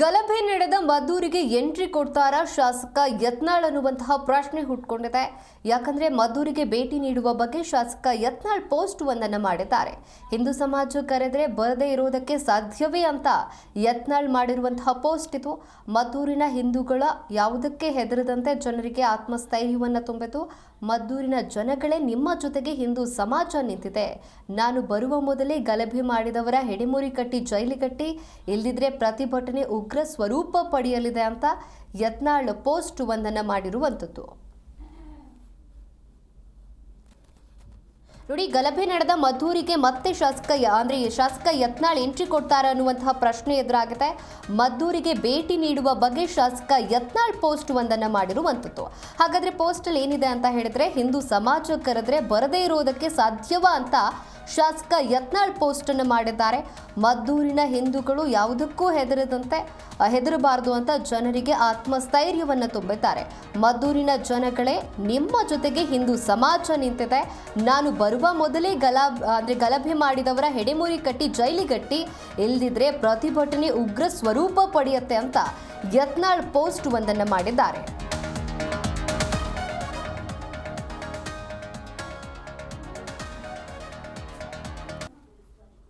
ಗಲಭೆ ನಡೆದ ಮದ್ದೂರಿಗೆ ಎಂಟ್ರಿ ಕೊಡ್ತಾರಾ ಶಾಸಕ ಯತ್ನಾಳ್ ಅನ್ನುವಂತಹ ಪ್ರಶ್ನೆ ಹುಟ್ಕೊಂಡಿದೆ. ಯಾಕಂದ್ರೆ ಮದ್ದೂರಿಗೆ ಭೇಟಿ ನೀಡುವ ಬಗ್ಗೆ ಶಾಸಕ ಯತ್ನಾಳ್ ಪೋಸ್ಟ್ ಒಂದನ್ನು ಮಾಡಿದ್ದಾರೆ. ಹಿಂದೂ ಸಮಾಜ ಕರೆದ್ರೆ ಬರದೇ ಇರೋದಕ್ಕೆ ಸಾಧ್ಯವೇ ಅಂತ ಯತ್ನಾಳ್ ಮಾಡಿರುವಂತಹ ಪೋಸ್ಟ್ ಇದು. ಮದ್ದೂರಿನ ಹಿಂದೂಗಳ ಯಾವುದಕ್ಕೆ ಹೆದರದಂತೆ ಜನರಿಗೆ ಆತ್ಮಸ್ಥೈರ್ಯವನ್ನು ತುಂಬಿತು. ಮದ್ದೂರಿನ ಜನಗಳೇ ನಿಮ್ಮ ಜೊತೆಗೆ ಹಿಂದೂ ಸಮಾಜ ನಿಂತಿದೆ. ನಾನು ಬರುವ ಮೊದಲೇ ಗಲಭೆ ಮಾಡಿದವರ ಹೆಡೆಮುರಿ ಕಟ್ಟಿ ಜೈಲಿಗಟ್ಟಿ, ಇಲ್ಲದಿದ್ರೆ ಪ್ರತಿಭಟನೆ ಉಗ್ರ ಸ್ವರೂಪ ಪಡೆಯಲಿದೆ ಅಂತ ಯತ್ನಾಳ್ ಪೋಸ್ಟ್ ಒಂದನ್ನು ಮಾಡಿರುವಂಥದ್ದು. ನೋಡಿ, ಗಲಭೆ ನಡೆದ ಮದ್ದೂರಿಗೆ ಮತ್ತೆ ಶಾಸಕ ಯತ್ನಾಳ್ ಎಂಟ್ರಿ ಕೊಡ್ತಾರೆ ಅನ್ನುವಂತಹ ಪ್ರಶ್ನೆ ಎದುರಾಗಿದೆ. ಮದ್ದೂರಿಗೆ ಭೇಟಿ ನೀಡುವ ಬಗ್ಗೆ ಶಾಸಕ ಯತ್ನಾಳ್ ಪೋಸ್ಟ್ ಒಂದನ್ನು ಮಾಡಿರುವಂಥದ್ದು. ಹಾಗಾದ್ರೆ ಪೋಸ್ಟ್ ಅಲ್ಲಿ ಏನಿದೆ ಅಂತ ಹೇಳಿದ್ರೆ, ಹಿಂದೂ ಸಮಾಜ ಕರೆದ್ರೆ ಬರದೇ ಇರೋದಕ್ಕೆ ಸಾಧ್ಯವಾ ಅಂತ ಶಾಸಕ ಯತ್ನಾಳ್ ಪೋಸ್ಟ್ ಅನ್ನು ಮಾಡಿದ್ದಾರೆ. ಮದ್ದೂರಿನ ಹಿಂದೂಗಳು ಯಾವುದಕ್ಕೂ ಹೆದರಬಾರದು ಅಂತ ಜನರಿಗೆ ಆತ್ಮಸ್ಥೈರ್ಯವನ್ನು ತುಂಬಿದ್ದಾರೆ. ಮದ್ದೂರಿನ ಜನಗಳೇ ನಿಮ್ಮ ಜೊತೆಗೆ ಹಿಂದೂ ಸಮಾಜ ನಿಂತಿದೆ. ನಾನು ಬರುವ ಮೊದಲೇ ಗಲಭೆ ಮಾಡಿದವರ ಹೆಡೆಮುರಿ ಕಟ್ಟಿ ಜೈಲಿಗಟ್ಟಿ, ಇಲ್ಲದಿದ್ರೆ ಪ್ರತಿಭಟನೆ ಉಗ್ರ ಸ್ವರೂಪ ಪಡೆಯುತ್ತೆ ಅಂತ ಯತ್ನಾಳ್ ಪೋಸ್ಟ್ ಒಂದನ್ನು ಮಾಡಿದ್ದಾರೆ.